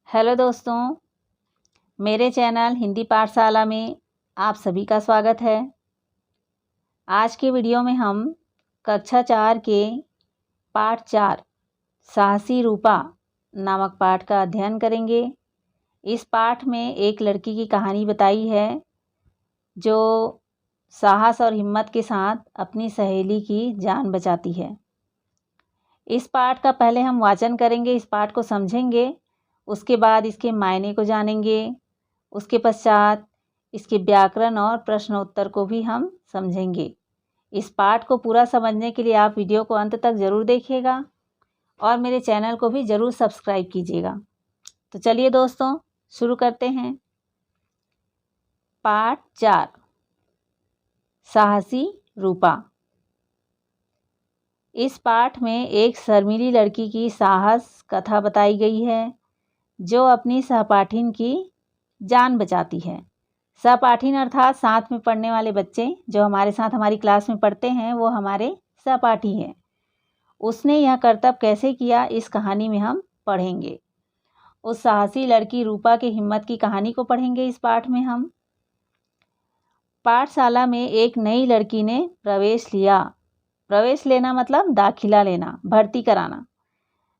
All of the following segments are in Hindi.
हेलो दोस्तों, मेरे चैनल हिंदी पाठशाला में आप सभी का स्वागत है। आज के वीडियो में हम कक्षा 4 के पाठ 4 साहसी रूपा नामक पाठ का अध्ययन करेंगे। इस पाठ में एक लड़की की कहानी बताई है जो साहस और हिम्मत के साथ अपनी सहेली की जान बचाती है। इस पाठ का पहले हम वाचन करेंगे, इस पाठ को समझेंगे, उसके बाद इसके मायने को जानेंगे। उसके पश्चात इसके व्याकरण और प्रश्न उत्तर को भी हम समझेंगे। इस पाठ को पूरा समझने के लिए आप वीडियो को अंत तक ज़रूर देखिएगा और मेरे चैनल को भी ज़रूर सब्सक्राइब कीजिएगा। तो चलिए दोस्तों, शुरू करते हैं। पाठ 4 साहसी रूपा। इस पाठ में एक शर्मीली लड़की की साहस कथा बताई गई है जो अपनी सहपाठिन की जान बचाती है। सहपाठिन अर्थात साथ में पढ़ने वाले बच्चे जो हमारे साथ हमारी क्लास में पढ़ते हैं, वो हमारे सहपाठी हैं। उसने यह कर्तव्य कैसे किया, इस कहानी में हम पढ़ेंगे। उस साहसी लड़की रूपा की हिम्मत की कहानी को पढ़ेंगे इस पाठ में हम। पाठशाला में एक नई लड़की ने प्रवेश लिया। प्रवेश लेना मतलब दाखिला लेना, भर्ती कराना।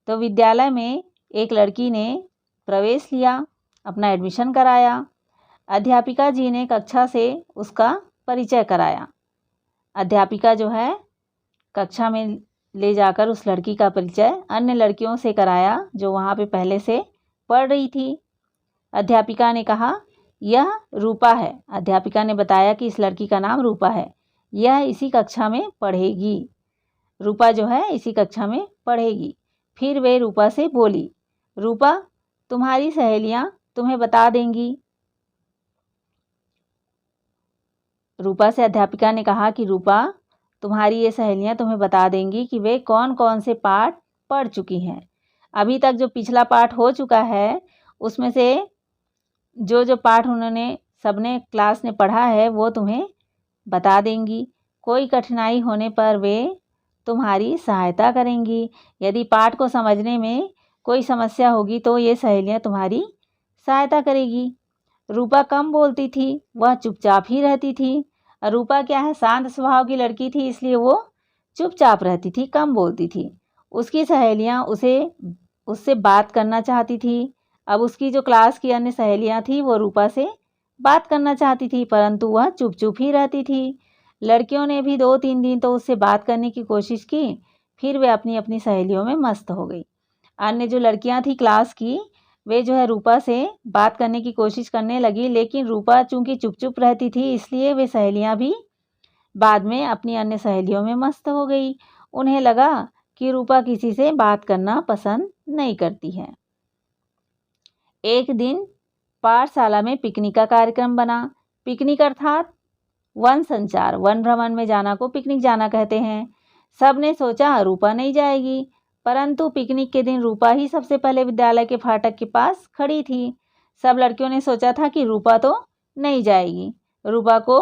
तो विद्यालय में एक लड़की ने प्रवेश लिया, अपना एडमिशन कराया। अध्यापिका जी ने कक्षा से उसका परिचय कराया। अध्यापिका जो है कक्षा में ले जाकर उस लड़की का परिचय अन्य लड़कियों से कराया जो वहाँ पे पहले से पढ़ रही थी। अध्यापिका ने कहा, यह रूपा है। अध्यापिका ने बताया कि इस लड़की का नाम रूपा है, यह इसी कक्षा में पढ़ेगी। रूपा जो है इसी कक्षा में पढ़ेगी। फिर वे रूपा से बोली, रूपा तुम्हारी सहेलियां तुम्हें बता देंगी। रूपा से अध्यापिका ने कहा कि रूपा तुम्हारी ये सहेलियां तुम्हें बता देंगी कि वे कौन कौन से पाठ पढ़ चुकी हैं। अभी तक जो पिछला पाठ हो चुका है उसमें से जो पाठ उन्होंने सबने क्लास में पढ़ा है वो तुम्हें बता देंगी। कोई कठिनाई होने पर वे तुम्हारी सहायता करेंगी। यदि पाठ को समझने में कोई समस्या होगी तो ये सहेलियां तुम्हारी सहायता करेगी। रूपा कम बोलती थी, वह चुपचाप ही रहती थी। रूपा क्या है, शांत स्वभाव की लड़की थी, इसलिए वो चुपचाप रहती थी, कम बोलती थी। उसकी सहेलियां उससे बात करना चाहती थी। अब उसकी जो क्लास की अन्य सहेलियां थी वो रूपा से बात करना चाहती थी, परंतु वह चुप चुप ही रहती थी। लड़कियों ने भी 2-3 दिन तो उससे बात करने की कोशिश की, फिर वे अपनी अपनी सहेलियों में मस्त हो गई। अन्य जो लड़कियां थी क्लास की, वे जो है रूपा से बात करने की कोशिश करने लगी, लेकिन रूपा चूंकि चुप चुप रहती थी इसलिए वे सहेलियां भी बाद में अपनी अन्य सहेलियों में मस्त हो गई। उन्हें लगा कि रूपा किसी से बात करना पसंद नहीं करती है। एक दिन पाठशाला में पिकनिक का कार्यक्रम बना। पिकनिक अर्थात वन संचार, वन भ्रमण में जाना को पिकनिक जाना कहते हैं। सब ने सोचा रूपा नहीं जाएगी, परंतु पिकनिक के दिन रूपा ही सबसे पहले विद्यालय के फाटक के पास खड़ी थी। सब लड़कियों ने सोचा था कि रूपा तो नहीं जाएगी, रूपा को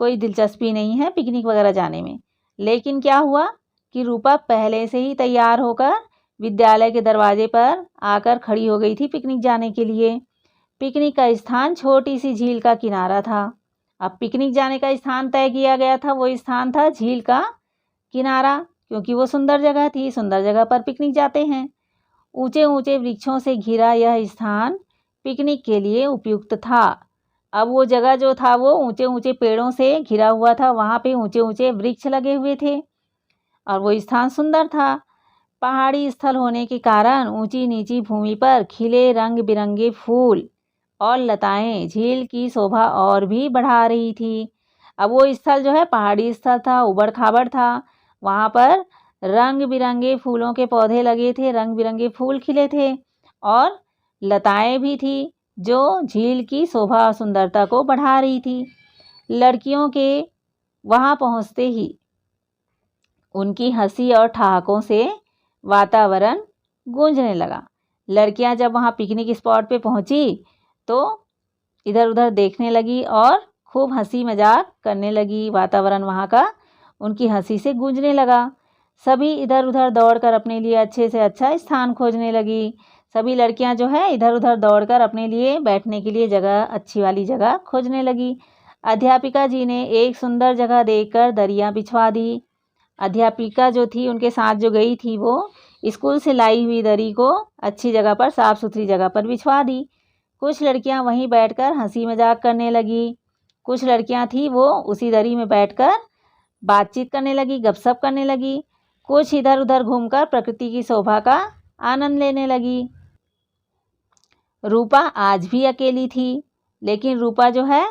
कोई दिलचस्पी नहीं है पिकनिक वगैरह जाने में। लेकिन क्या हुआ कि रूपा पहले से ही तैयार होकर विद्यालय के दरवाजे पर आकर खड़ी हो गई थी पिकनिक जाने के लिए। पिकनिक का स्थान छोटी सी झील का किनारा था। अब पिकनिक जाने का स्थान तय किया गया था, वो स्थान था झील का किनारा, क्योंकि वो सुंदर जगह थी, सुंदर जगह पर पिकनिक जाते हैं। ऊंचे ऊंचे वृक्षों से घिरा यह स्थान पिकनिक के लिए उपयुक्त था। अब वो जगह जो था वो ऊंचे ऊंचे पेड़ों से घिरा हुआ था, वहाँ पे ऊंचे ऊंचे वृक्ष लगे हुए थे और वो स्थान सुंदर था। पहाड़ी स्थल होने के कारण ऊंची नीची भूमि पर खिले रंग बिरंगे फूल और लताएं झील की शोभा और भी बढ़ा रही थी। अब वो स्थल जो है पहाड़ी स्थल था, उबड़ खाबड़ था। वहाँ पर रंग बिरंगे फूलों के पौधे लगे थे, रंग बिरंगे फूल खिले थे और लताएं भी थी जो झील की शोभा और सुंदरता को बढ़ा रही थी। लड़कियों के वहाँ पहुँचते ही उनकी हंसी और ठहाकों से वातावरण गूंजने लगा। लड़कियां जब वहाँ पिकनिक स्पॉट पे पहुंची तो इधर उधर देखने लगी और खूब हंसी मजाक करने लगी। वातावरण वहाँ का उनकी हंसी से गूंजने लगा। सभी इधर उधर दौड़कर अपने लिए अच्छे से अच्छा स्थान खोजने लगी। सभी लड़कियां जो है इधर उधर दौड़कर अपने लिए बैठने के लिए जगह, अच्छी वाली जगह खोजने लगी। अध्यापिका जी ने एक सुंदर जगह देखकर दरियां बिछवा दी। अध्यापिका जो थी उनके साथ जो गई थी वो स्कूल से लाई हुई दरी को अच्छी जगह पर, साफ सुथरी जगह पर बिछवा दी। कुछ लड़कियां वहीं बैठकर हंसी मजाक करने लगी। कुछ लड़कियां थी वो उसी दरी में बैठकर बातचीत करने लगी, गपशप करने लगी। कुछ इधर उधर घूमकर प्रकृति की शोभा का आनंद लेने लगी। रूपा आज भी अकेली थी, लेकिन रूपा जो है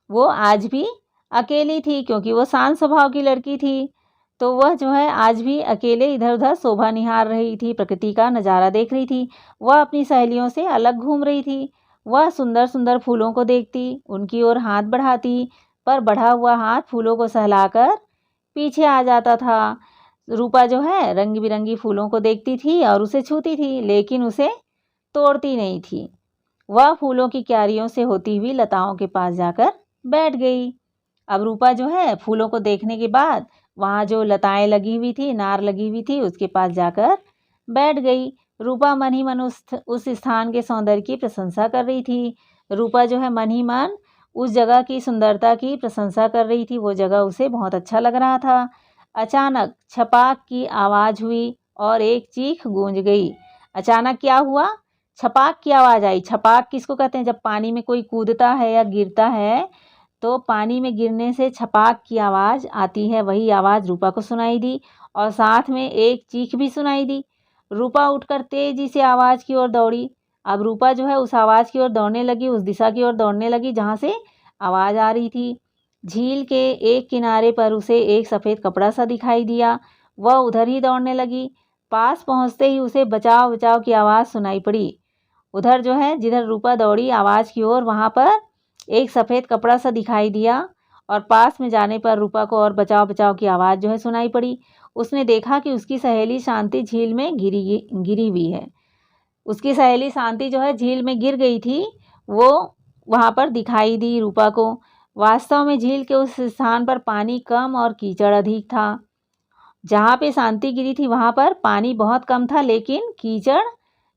वो आज भी अकेली थी क्योंकि वो शांत स्वभाव की लड़की थी। तो वह जो है आज भी अकेले इधर उधर शोभा निहार रही थी, प्रकृति का नज़ारा देख रही थी। वह अपनी सहेलियों से अलग घूम रही थी। वह सुंदर सुंदर फूलों को देखती, उनकी ओर हाथ बढ़ाती, पर बढ़ा हुआ हाथ फूलों को सहलाकर पीछे आ जाता था। रूपा जो है रंग बिरंगी फूलों को देखती थी और उसे छूती थी, लेकिन उसे तोड़ती नहीं थी। वह फूलों की क्यारियों से होती हुई लताओं के पास जाकर बैठ गई। अब रूपा जो है फूलों को देखने के बाद वहाँ जो लताएं लगी हुई थी, नार लगी हुई थी, उसके पास जाकर बैठ गई। रूपा मन ही मन उस स्थान के सौंदर्य की प्रशंसा कर रही थी। रूपा जो है मन ही मन उस जगह की सुंदरता की प्रशंसा कर रही थी। वो जगह उसे बहुत अच्छा लग रहा था। अचानक छपाक की आवाज़ हुई और एक चीख गूंज गई। अचानक क्या हुआ? छपाक की आवाज़ आई। छपाक किसको कहते हैं? जब पानी में कोई कूदता है या गिरता है तो पानी में गिरने से छपाक की आवाज़ आती है। वही आवाज़ रूपा को सुनाई दी और साथ में एक चीख भी सुनाई दी। रूपा उठकर तेजी से आवाज़ की ओर दौड़ी। अब रूपा जो है उस आवाज़ की ओर दौड़ने लगी, उस दिशा की ओर दौड़ने लगी जहाँ से आवाज़ आ रही थी। झील के एक किनारे पर उसे एक सफ़ेद कपड़ा सा दिखाई दिया। वह उधर ही दौड़ने लगी। पास पहुँचते ही उसे बचाओ बचाओ की आवाज़ सुनाई पड़ी। उधर जो है जिधर रूपा दौड़ी आवाज़ की ओर, वहाँ पर एक सफ़ेद कपड़ा सा दिखाई दिया और पास में जाने पर रूपा को और बचाओ बचाओ की आवाज़ जो है सुनाई पड़ी। उसने देखा कि उसकी सहेली शांति झील में गिरी हुई है। उसकी सहेली शांति जो है झील में गिर गई थी, वो वहाँ पर दिखाई दी रूपा को। वास्तव में झील के उस स्थान पर पानी कम और कीचड़ अधिक था। जहाँ पे शांति गिरी थी वहाँ पर पानी बहुत कम था, लेकिन कीचड़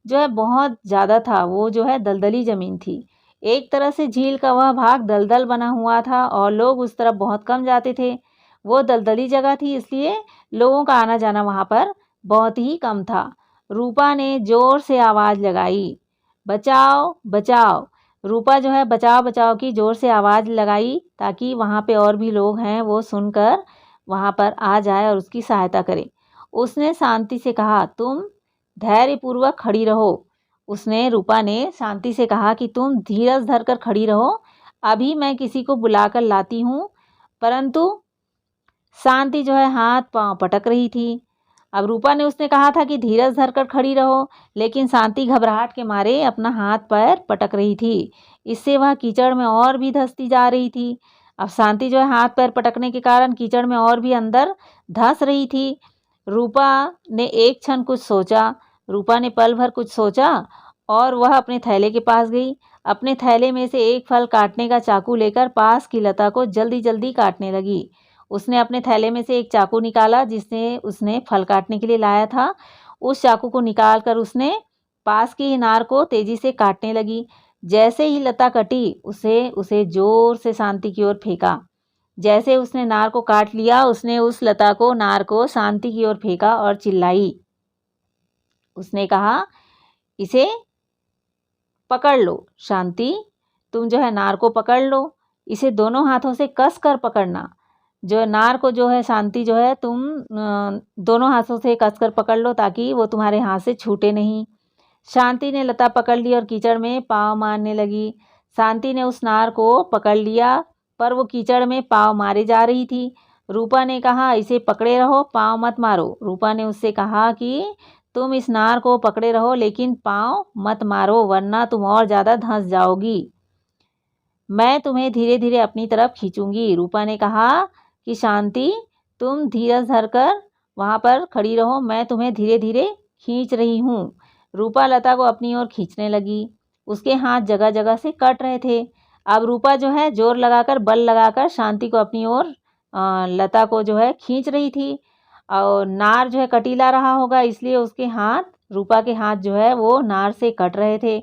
जो है बहुत ज़्यादा था। वो जो है दलदली ज़मीन थी। एक तरह से झील का वह भाग दलदल बना हुआ था और लोग उस तरफ बहुत कम जाते थे। वो दलदली जगह थी, इसलिए लोगों का आना जाना वहाँ पर बहुत ही कम था। रूपा ने ज़ोर से आवाज़ लगाई, बचाओ बचाओ। रूपा जो है बचाओ बचाओ की ज़ोर से आवाज़ लगाई ताकि वहाँ पे और भी लोग हैं वो सुनकर वहाँ पर आ जाए और उसकी सहायता करें। उसने शांति से कहा, तुम धैर्यपूर्वक खड़ी रहो। उसने रूपा ने शांति से कहा कि तुम धीरज धरकर खड़ी रहो, अभी मैं किसी को बुलाकर लाती हूँ। परंतु शांति जो है हाथ पांव पटक रही थी। अब रूपा ने उसने कहा था कि धीरज धरकर खड़ी रहो, लेकिन शांति घबराहट के मारे अपना हाथ पैर पटक रही थी। इससे वह कीचड़ में और भी धंसती जा रही थी। अब शांति जो है हाथ पैर पटकने के कारण कीचड़ में और भी अंदर धंस रही थी। रूपा ने एक क्षण कुछ सोचा। रूपा ने पल भर कुछ सोचा और वह अपने थैले के पास गई। अपने थैले में से एक फल काटने का चाकू लेकर पास की लता को जल्दी जल्दी काटने लगी। उसने अपने थैले में से एक चाकू निकाला जिसने उसने फल काटने के लिए लाया था। उस चाकू को निकालकर उसने पास की अनार को तेजी से काटने लगी। जैसे ही लता कटी उसे जोर से शांति की ओर फेंका। जैसे उसने नार को काट लिया, उसने उस लता को, नार को शांति की ओर फेंका और चिल्लाई। उसने कहा, इसे पकड़ लो शांति, तुम जो है नार को पकड़ लो, इसे दोनों हाथों से कस कर पकड़ना। जो नार को जो है शांति जो है तुम दोनों हाथों से कसकर पकड़ लो ताकि वो तुम्हारे हाथ से छूटे नहीं। शांति ने लता पकड़ ली और कीचड़ में पाँव मारने लगी। शांति ने उस नार को पकड़ लिया पर वो कीचड़ में पाँव मारे जा रही थी। रूपा ने कहा, इसे पकड़े रहो, पाँव मत मारो। रूपा ने उससे कहा कि तुम इस नार को पकड़े रहो लेकिन पाँव मत मारो, वरना तुम और ज़्यादा धंस जाओगी। मैं तुम्हें धीरे धीरे अपनी तरफ खींचूंगी। रूपा ने कहा कि शांति, तुम धीरज धरकर वहाँ पर खड़ी रहो, मैं तुम्हें धीरे धीरे खींच रही हूँ। रूपा लता को अपनी ओर खींचने लगी। उसके हाथ जगह जगह से कट रहे थे। अब रूपा जो है जोर लगाकर, बल लगाकर शांति को अपनी ओर लता को जो है खींच रही थी और नार जो है कटीला रहा होगा, इसलिए उसके हाथ, रूपा के हाथ जो है वो नार से कट रहे थे।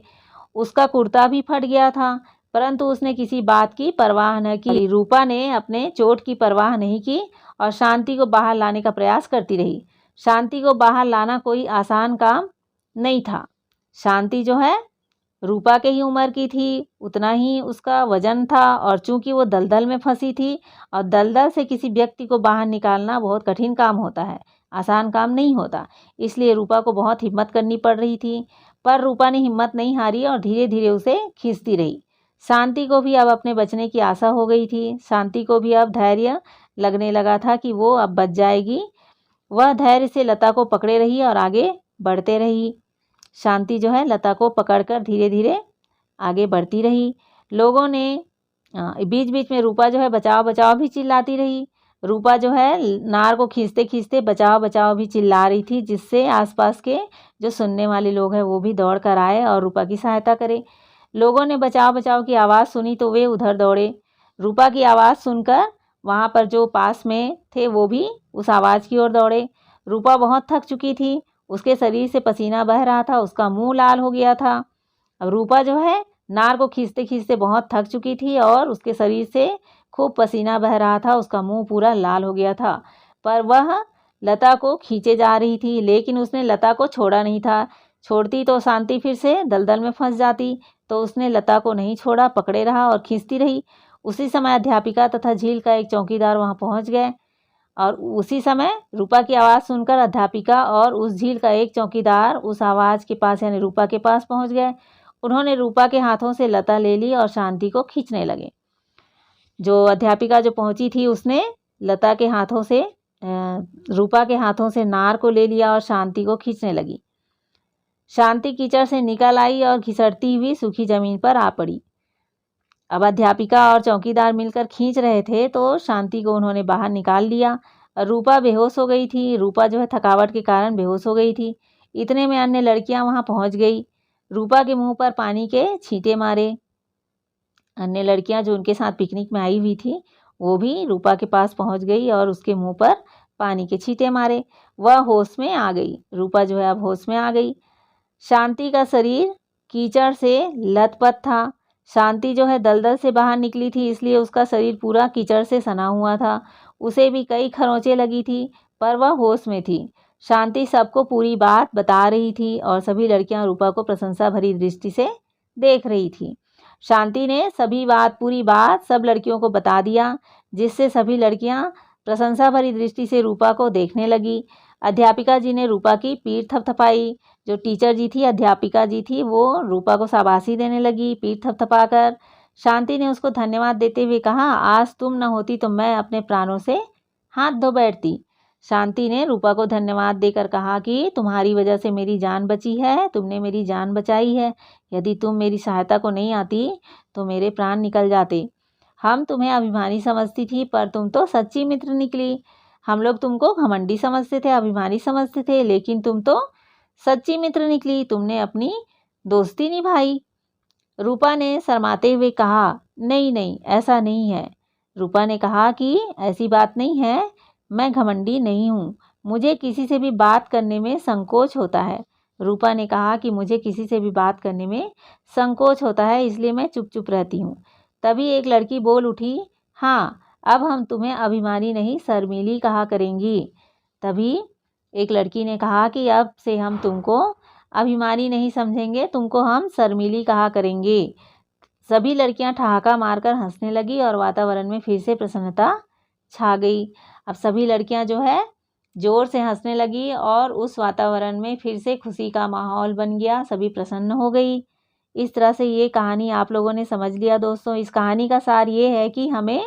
उसका कुर्ता भी फट गया था, परंतु उसने किसी बात की परवाह न की। रूपा ने अपने चोट की परवाह नहीं की और शांति को बाहर लाने का प्रयास करती रही। शांति को बाहर लाना कोई आसान काम नहीं था। शांति जो है रूपा के ही उम्र की थी, उतना ही उसका वजन था और चूंकि वो दलदल में फंसी थी और दलदल से किसी व्यक्ति को बाहर निकालना बहुत कठिन काम होता है, आसान काम नहीं होता। इसलिए रूपा को बहुत हिम्मत करनी पड़ रही थी, पर रूपा ने हिम्मत नहीं हारी और धीरे धीरे उसे खींचती रही। शांति को भी अब अपने बचने की आशा हो गई थी। शांति को भी अब धैर्य लगने लगा था कि वो अब बच जाएगी। वह धैर्य से लता को पकड़े रही और आगे बढ़ते रही। शांति जो है लता को पकड़कर धीरे धीरे आगे बढ़ती रही। लोगों ने बीच बीच में रूपा जो है बचाओ बचाओ भी चिल्लाती रही। रूपा जो है नार को खींचते खींचते बचाओ बचाओ भी चिल्ला रही थी, जिससे आसपास के जो सुनने वाले लोग हैं वो भी दौड़ कर आए और रूपा की सहायता करे। लोगों ने बचाओ बचाओ की आवाज़ सुनी तो वे उधर दौड़े। रूपा की आवाज़ सुनकर वहाँ पर जो पास में थे वो भी उस आवाज़ की ओर दौड़े। रूपा बहुत थक चुकी थी, उसके शरीर से पसीना बह रहा था, उसका मुंह लाल हो गया था। अब रूपा जो है नार को खींचते खींचते बहुत थक चुकी थी और उसके शरीर से खूब पसीना बह रहा था, उसका मुंह पूरा लाल हो गया था। पर वह लता को खींचे जा रही थी, लेकिन उसने लता को छोड़ा नहीं था। छोड़ती तो शांति फिर से दलदल में फंस जाती, तो उसने लता को नहीं छोड़ा, पकड़े रहा और खींचती रही। उसी समय अध्यापिका तथा झील का एक चौकीदार वहां पहुंच गए और उसी समय रूपा की आवाज़ सुनकर अध्यापिका और उस झील का एक चौकीदार उस आवाज़ के पास यानी रूपा के पास पहुंच गए। उन्होंने रूपा के हाथों से लता ले ली और शांति को खींचने लगे। जो अध्यापिका जो पहुंची थी उसने लता के हाथों से रूपा के हाथों से नार को ले लिया और शांति को खींचने लगी। शांति कीचड़ से निकल आई और घिसटती हुई सूखी जमीन पर आ पड़ी। अब अध्यापिका और चौकीदार मिलकर खींच रहे थे तो शांति को उन्होंने बाहर निकाल लिया। रूपा बेहोश हो गई थी। रूपा जो है थकावट के कारण बेहोश हो गई थी। इतने में अन्य लड़कियां वहां पहुंच गई। रूपा के मुंह पर पानी के छींटे मारे। अन्य लड़कियां जो उनके साथ पिकनिक में आई हुई थी वो भी रूपा के पास पहुंच गई और उसके मुंह पर पानी के छींटे मारे। वह होश में आ गई। रूपा जो है अब होश में आ गई। शांति का शरीर कीचड़ से लथपथ था। शांति जो है दलदल से बाहर निकली थी, इसलिए उसका शरीर पूरा कीचड़ से सना हुआ था। उसे भी कई खरोंचें लगी थी, पर वह होश में थी। शांति सबको पूरी बात बता रही थी और सभी लड़कियां रूपा को प्रशंसा भरी दृष्टि से देख रही थी। शांति ने पूरी बात सब लड़कियों को बता दिया, जिससे सभी लड़कियां प्रशंसा भरी दृष्टि से रूपा को देखने लगी। अध्यापिका जी ने रूपा की पीठ थपथपाई। जो टीचर जी थी, अध्यापिका जी थी, वो रूपा को शाबाशी देने लगी पीठ थपथपाकर। शांति ने उसको धन्यवाद देते हुए कहा, आज तुम न होती तो मैं अपने प्राणों से हाथ धो बैठती। शांति ने रूपा को धन्यवाद देकर कहा कि तुम्हारी वजह से मेरी जान बची है, तुमने मेरी जान बचाई है। यदि तुम मेरी सहायता को नहीं आती तो मेरे प्राण निकल जाते। हम तुम्हें अभिमानी समझती थी, पर तुम तो सच्ची मित्र निकली। हम लोग तुमको घमंडी समझते थे, अभिमानी समझते थे, लेकिन तुम तो सच्ची मित्र निकली। तुमने अपनी दोस्ती निभाई। रूपा ने शर्माते हुए कहा, नहीं नहीं, ऐसा नहीं है। रूपा ने कहा कि ऐसी बात नहीं है, मैं घमंडी नहीं हूँ। मुझे किसी से भी बात करने में संकोच होता है। रूपा ने कहा कि मुझे किसी से भी बात करने में संकोच होता है, इसलिए मैं चुप चुप रहती हूँ। तभी एक लड़की बोल उठी, हाँ, अब हम तुम्हें अभिमानी नहीं शर्मीली कहा करेंगी। तभी एक लड़की ने कहा कि अब से हम तुमको अभिमानी नहीं समझेंगे, तुमको हम शर्मीली कहा करेंगे। सभी लड़कियां ठहाका मारकर हंसने लगी और वातावरण में फिर से प्रसन्नता छा गई। अब सभी लड़कियां जो है जोर से हंसने लगी और उस वातावरण में फिर से खुशी का माहौल बन गया। सभी प्रसन्न हो गई। इस तरह से ये कहानी आप लोगों ने समझ लिया दोस्तों। इस कहानी का सार ये है कि हमें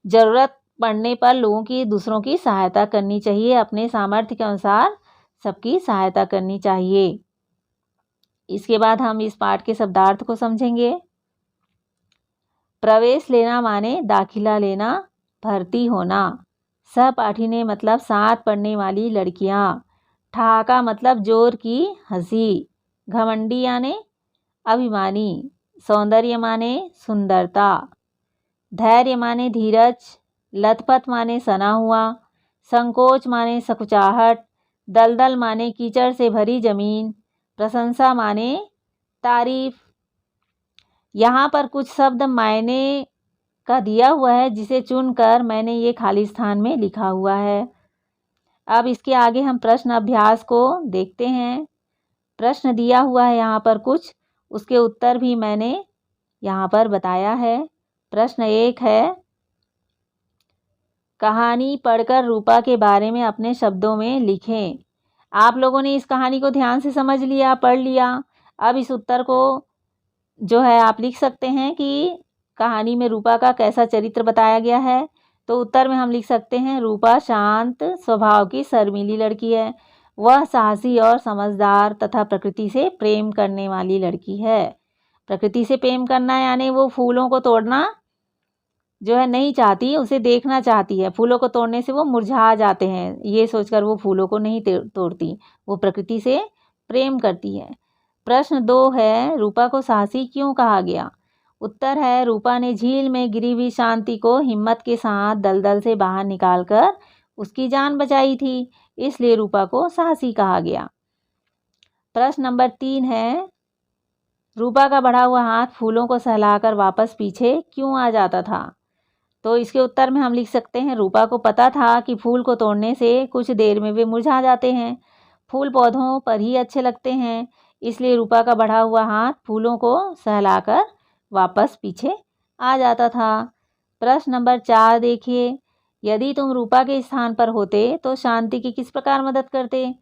ज़रूरत पड़ने पर लोगों की, दूसरों की सहायता करनी चाहिए। अपने सामर्थ्य के अनुसार सबकी सहायता करनी चाहिए। इसके बाद हम इस पाठ के शब्दार्थ को समझेंगे। प्रवेश लेना माने दाखिला लेना, भर्ती होना। सहपाठी ने मतलब साथ पढ़ने वाली लड़कियां। ठहाका मतलब जोर की हंसी। घमंडी यानी अभिमानी। सौंदर्य माने सुंदरता। धैर्य माने धीरज, लथपथ माने सना हुआ, संकोच माने सकुचाहट, दलदल माने कीचड़ से भरी जमीन, प्रशंसा माने तारीफ। यहाँ पर कुछ शब्द मायने का दिया हुआ है जिसे चुनकर मैंने ये खाली स्थान में लिखा हुआ है। अब इसके आगे हम प्रश्न अभ्यास को देखते हैं। प्रश्न दिया हुआ है यहाँ पर कुछ, उसके उत्तर भी मैंने यहाँ पर बताया है। प्रश्न 1 है, कहानी पढ़कर रूपा के बारे में अपने शब्दों में लिखें। आप लोगों ने इस कहानी को ध्यान से समझ लिया, पढ़ लिया। अब इस उत्तर को जो है आप लिख सकते हैं कि कहानी में रूपा का कैसा चरित्र बताया गया है। तो उत्तर में हम लिख सकते हैं, रूपा शांत स्वभाव की शर्मीली लड़की है। वह साहसी और समझदार तथा प्रकृति से प्रेम करने वाली लड़की है। प्रकृति से प्रेम करना यानी वो फूलों को तोड़ना जो है नहीं चाहती, उसे देखना चाहती है। फूलों को तोड़ने से वो मुरझा जाते हैं, ये सोचकर वो फूलों को नहीं तोड़ती, वो प्रकृति से प्रेम करती है। प्रश्न 2 है, रूपा को साहसी क्यों कहा गया? उत्तर है, रूपा ने झील में गिरी हुई शांति को हिम्मत के साथ दलदल से बाहर निकालकर उसकी जान बचाई थी, इसलिए रूपा को साहसी कहा गया। प्रश्न नंबर 3 है, रूपा का बढ़ा हुआ हाथ फूलों को सहलाकर वापस पीछे क्यों आ जाता था? तो इसके उत्तर में हम लिख सकते हैं, रूपा को पता था कि फूल को तोड़ने से कुछ देर में वे मुरझा जाते हैं। फूल पौधों पर ही अच्छे लगते हैं, इसलिए रूपा का बढ़ा हुआ हाथ फूलों को सहलाकर वापस पीछे आ जाता था। प्रश्न नंबर 4 देखिए, यदि तुम रूपा के स्थान पर होते तो शांति की किस प्रकार मदद करते?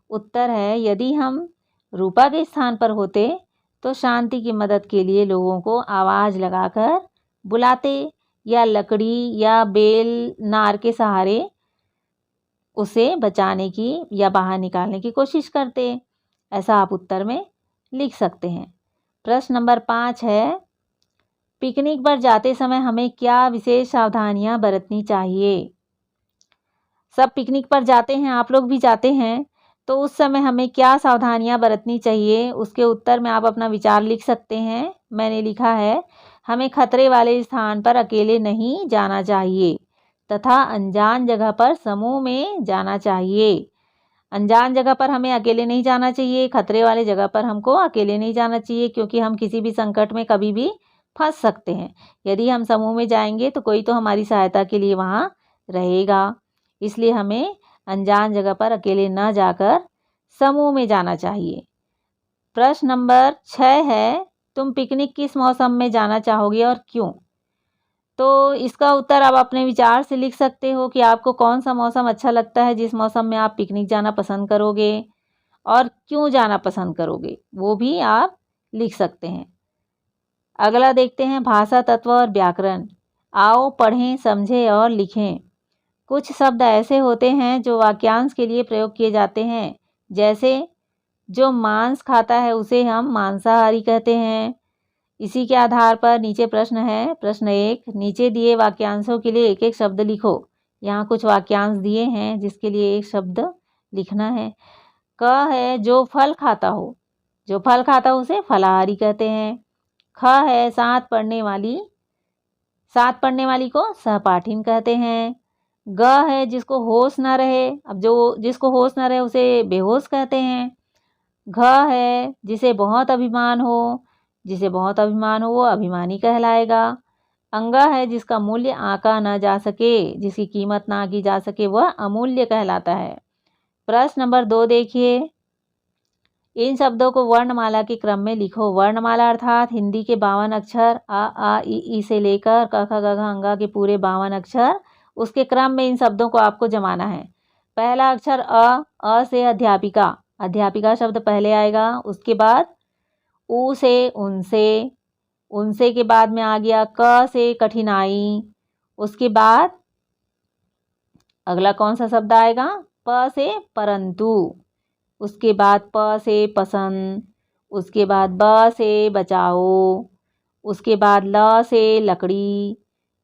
उत्तर है, यदि हम रूपा के स्थान पर होते तो शांति की मदद के लिए लोगों को आवाज़ लगाकर बुलाते या लकड़ी या बेल नार के सहारे उसे बचाने की या बाहर निकालने की कोशिश करते। ऐसा आप उत्तर में लिख सकते हैं। प्रश्न नंबर 5 है, पिकनिक पर जाते समय हमें क्या विशेष सावधानियां बरतनी चाहिए? सब पिकनिक पर जाते हैं, आप लोग भी जाते हैं, तो उस समय हमें क्या सावधानियां बरतनी चाहिए? उसके उत्तर में आप अपना विचार लिख सकते हैं। मैंने लिखा है, हमें खतरे वाले स्थान पर अकेले नहीं जाना चाहिए तथा अनजान जगह पर समूह में जाना चाहिए। अनजान जगह पर हमें अकेले नहीं जाना चाहिए, खतरे वाले जगह पर हमको अकेले नहीं जाना चाहिए, क्योंकि हम किसी भी संकट में कभी भी फंस सकते हैं। यदि हम समूह में जाएंगे तो कोई तो हमारी सहायता के लिए वहाँ रहेगा, इसलिए हमें अनजान जगह पर अकेले न जाकर समूह में जाना चाहिए। प्रश्न नंबर 6 है, तुम पिकनिक किस मौसम में जाना चाहोगे और क्यों? तो इसका उत्तर आप अपने विचार से लिख सकते हो कि आपको कौन सा मौसम अच्छा लगता है, जिस मौसम में आप पिकनिक जाना पसंद करोगे और क्यों जाना पसंद करोगे, वो भी आप लिख सकते हैं। अगला देखते हैं, भाषा तत्व और व्याकरण। आओ पढ़ें, समझें और लिखें। कुछ शब्द ऐसे होते हैं जो वाक्यांश के लिए प्रयोग किए जाते हैं, जैसे जो मांस खाता है उसे हम मांसाहारी कहते हैं। इसी के आधार पर नीचे प्रश्न है। प्रश्न 1, नीचे दिए वाक्यांशों के लिए एक एक शब्द लिखो। यहाँ कुछ वाक्यांश दिए हैं जिसके लिए एक शब्द लिखना है। क है, जो फल खाता हो, जो फल खाता हो उसे फलाहारी कहते हैं। ख है, साथ पढ़ने वाली को सहपाठिन कहते हैं। ग है, जिसको होश न रहे, अब जो जिसको होश न रहे उसे बेहोश कहते हैं। घ है, जिसे बहुत अभिमान हो, वो अभिमानी कहलाएगा। अंगा है, जिसका मूल्य आंका न जा सके, जिसकी कीमत ना की जा सके, वह अमूल्य कहलाता है। प्रश्न नंबर 2 देखिए, इन शब्दों को वर्णमाला के क्रम में लिखो। वर्णमाला अर्थात हिंदी के 52 अक्षर अ आ इ से लेकर क ख ग घ अंगा के पूरे 52 अक्षर, उसके क्रम में इन शब्दों को आपको जमाना है। पहला अक्षर अ से अध्यापिका, अध्यापिका शब्द पहले आएगा। उसके बाद उ से उनसे, उनसे के बाद में आ गया क से कठिनाई। उसके बाद अगला कौन सा शब्द आएगा? प से परंतु। उसके बाद प से पसंद। उसके बाद ब से बचाओ। उसके बाद ल से लकड़ी।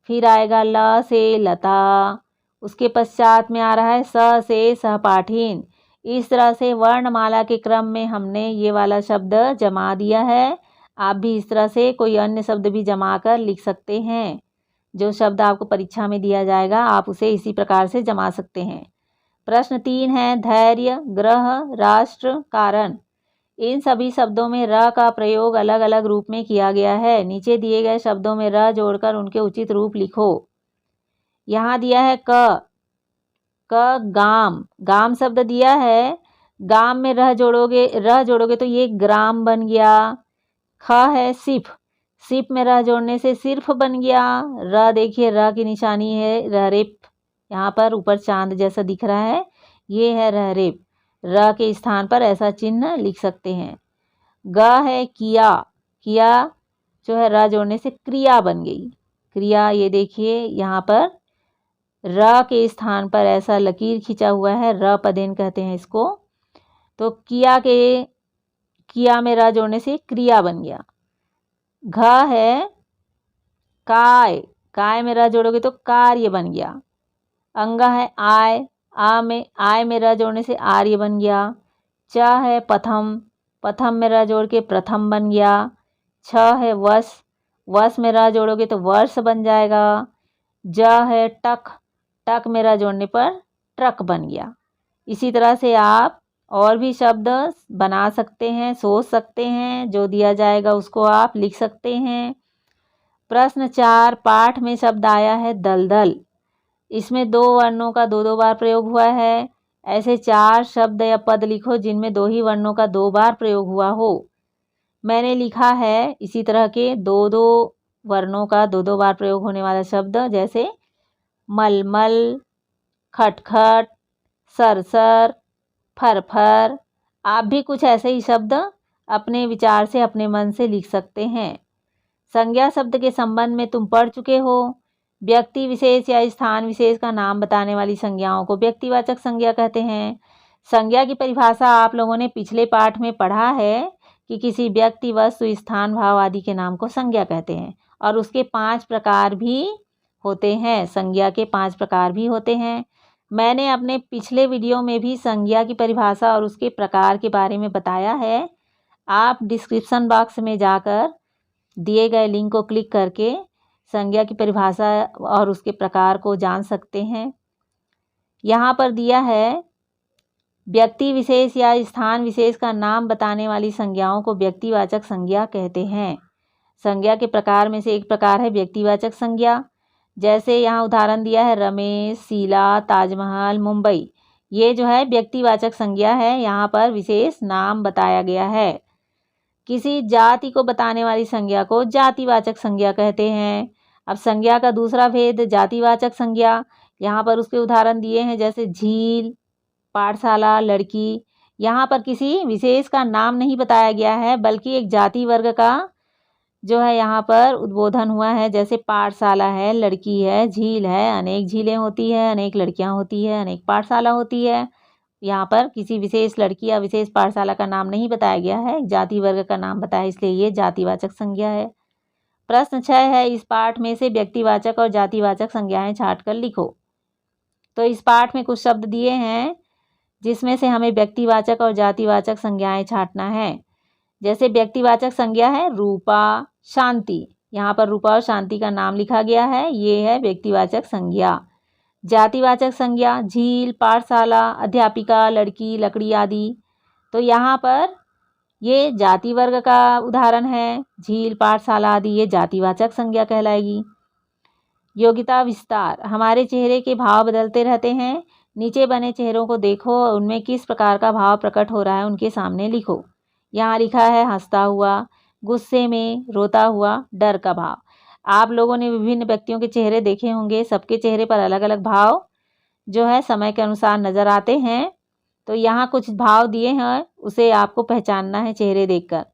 फिर आएगा ल से लता। उसके पश्चात में आ रहा है स से सहपाठिन। इस तरह से वर्णमाला के क्रम में हमने ये वाला शब्द जमा दिया है। आप भी इस तरह से कोई अन्य शब्द भी जमा कर लिख सकते हैं। जो शब्द आपको परीक्षा में दिया जाएगा आप उसे इसी प्रकार से जमा सकते हैं। प्रश्न 3 है, धैर्य, ग्रह, राष्ट्र, कारण, इन सभी शब्दों में र का प्रयोग अलग अलग रूप में किया गया है। नीचे दिए गए शब्दों में र जोड़कर उनके उचित रूप लिखो। यहाँ दिया है क गाम, गाम शब्द दिया है, गाम में र जोड़ोगे तो ये ग्राम बन गया। ख है सिफ, सिफ में र जोड़ने से सिर्फ बन गया। र देखिए र की निशानी है रहरेप, यहाँ पर ऊपर चांद जैसा दिख रहा है, ये है रहरेप। र के स्थान पर ऐसा चिन्ह लिख सकते हैं। ग है किया, किया जो है र जोड़ने से क्रिया बन गई। क्रिया ये देखिए यहाँ पर र के स्थान पर ऐसा लकीर खींचा हुआ है, र पदेन कहते हैं इसको। तो किया में र जोड़ने से क्रिया बन गया। घ है काय, काय में र जोड़ोगे तो कार्य बन गया। अंग है आय, आय में र जोड़ने से आर्य बन गया। च है पथम, पथम में र जोड़ के प्रथम बन गया। छ है वश, वश में र जोड़ोगे तो वर्ष बन जाएगा। ज है टक, टक में र जोड़ने पर ट्रक बन गया। इसी तरह से आप और भी शब्द बना सकते हैं, सोच सकते हैं, जो दिया जाएगा उसको आप लिख सकते हैं। प्रश्न 4, पाठ में शब्द आया है दलदल, इसमें 2 वर्णों का 2 बार प्रयोग हुआ है। ऐसे 4 शब्द या पद लिखो जिनमें 2 ही वर्णों का 2 बार प्रयोग हुआ हो। मैंने लिखा है इसी तरह के 2 वर्णों का 2 बार प्रयोग होने वाला शब्द, जैसे मलमल, खटखट, सरसर, फरफर। आप भी कुछ ऐसे ही शब्द अपने विचार से अपने मन से लिख सकते हैं। संज्ञा शब्द के संबंध में तुम पढ़ चुके हो। व्यक्ति विशेष या स्थान विशेष का नाम बताने वाली संज्ञाओं को व्यक्तिवाचक संज्ञा कहते हैं। संज्ञा की परिभाषा आप लोगों ने पिछले पाठ में पढ़ा है कि किसी व्यक्ति, वस्तु, स्थान, भाव आदि के नाम को संज्ञा कहते हैं और उसके 5 प्रकार भी होते हैं। संज्ञा के 5 प्रकार भी होते हैं। मैंने अपने पिछले वीडियो में भी संज्ञा की परिभाषा और उसके प्रकार के बारे में बताया है। आप डिस्क्रिप्शन बॉक्स में जाकर दिए गए लिंक को क्लिक करके संज्ञा की परिभाषा और उसके प्रकार को जान सकते हैं। यहाँ पर दिया है, व्यक्ति विशेष या स्थान विशेष का नाम बताने वाली संज्ञाओं को व्यक्तिवाचक संज्ञा कहते हैं। संज्ञा के प्रकार में से एक प्रकार है व्यक्तिवाचक संज्ञा। जैसे यहाँ उदाहरण दिया है रमेश, शीला, ताजमहल, मुंबई। ये जो है व्यक्तिवाचक संज्ञा है, यहाँ पर विशेष नाम बताया गया है। किसी जाति को बताने वाली संज्ञा को जातिवाचक संज्ञा कहते हैं। अब संज्ञा का दूसरा भेद जातिवाचक संज्ञा, यहाँ पर उसके उदाहरण दिए हैं, जैसे झील, पाठशाला, लड़की। यहाँ पर किसी विशेष का नाम नहीं बताया गया है, बल्कि एक जाति वर्ग का जो है यहाँ पर उद्बोधन हुआ है। जैसे पाठशाला है, लड़की है, झील है, अनेक झीलें होती है, अनेक लड़कियाँ होती है, अनेक पाठशाला होती है। यहाँ पर किसी विशेष लड़की या विशेष पाठशाला का नाम नहीं बताया गया है, जाति वर्ग का नाम बताया, इसलिए ये जातिवाचक संज्ञा है। प्रश्न 6 है, इस पाठ में से व्यक्तिवाचक और जातिवाचक संज्ञाएं छांटकर लिखो। तो इस पाठ में कुछ शब्द दिए हैं जिसमें से हमें व्यक्तिवाचक और जातिवाचक संज्ञाएं छांटना है। जैसे व्यक्तिवाचक संज्ञा है रूपा, शांति। यहाँ पर रूपा और शांति का नाम लिखा गया है, ये है व्यक्तिवाचक संज्ञा। जातिवाचक संज्ञा झील, पाठशाला, अध्यापिका, लड़की, लकड़ी आदि। तो यहाँ पर ये जाति वर्ग का उदाहरण है, झील, पाठशाला आदि, ये जातिवाचक संज्ञा कहलाएगी। योग्यता विस्तार, हमारे चेहरे के भाव बदलते रहते हैं। नीचे बने चेहरों को देखो, उनमें किस प्रकार का भाव प्रकट हो रहा है उनके सामने लिखो। यहाँ लिखा है हंसता हुआ, गुस्से में, रोता हुआ, डर का भाव। आप लोगों ने विभिन्न व्यक्तियों के चेहरे देखे होंगे, सबके चेहरे पर अलग अलग भाव जो है समय के अनुसार नज़र आते हैं। तो यहाँ कुछ भाव दिए हैं, उसे आपको पहचानना है चेहरे देखकर।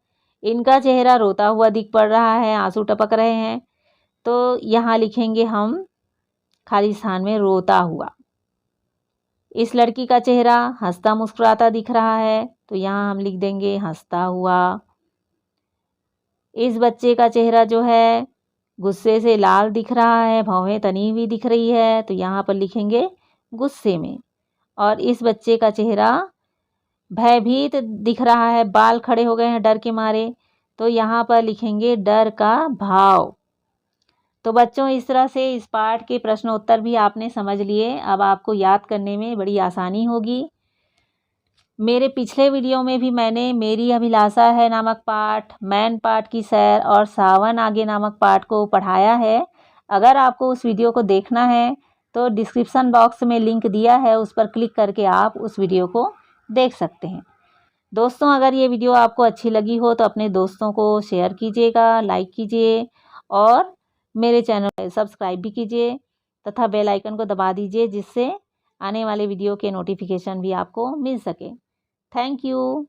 इनका चेहरा रोता हुआ दिख पड़ रहा है, आंसू टपक रहे हैं, तो यहाँ लिखेंगे हम खाली स्थान में रोता हुआ। इस लड़की का चेहरा हंसता मुस्कुराता दिख रहा है, तो यहाँ हम लिख देंगे हंसता हुआ। इस बच्चे का चेहरा जो है गुस्से से लाल दिख रहा है, भौहें तनी हुई दिख रही है, तो यहाँ पर लिखेंगे गुस्से में। और इस बच्चे का चेहरा भयभीत दिख रहा है, बाल खड़े हो गए हैं डर के मारे, तो यहाँ पर लिखेंगे डर का भाव। तो बच्चों, इस तरह से इस पाठ के प्रश्न उत्तर भी आपने समझ लिए। अब आपको याद करने में बड़ी आसानी होगी। मेरे पिछले वीडियो में भी मैंने मेरी अभिलाषा है नामक पाठ, मैन पाठ की सैर और सावन आगे नामक पाठ को पढ़ाया है। अगर आपको उस वीडियो को देखना है तो डिस्क्रिप्शन बॉक्स में लिंक दिया है, उस पर क्लिक करके आप उस वीडियो को देख सकते हैं। दोस्तों, अगर ये वीडियो आपको अच्छी लगी हो तो अपने दोस्तों को शेयर कीजिएगा, लाइक कीजिए और मेरे चैनल को सब्सक्राइब भी कीजिए तथा बेल आइकन को दबा दीजिए, जिससे आने वाले वीडियो के नोटिफिकेशन भी आपको मिल सके। Thank you.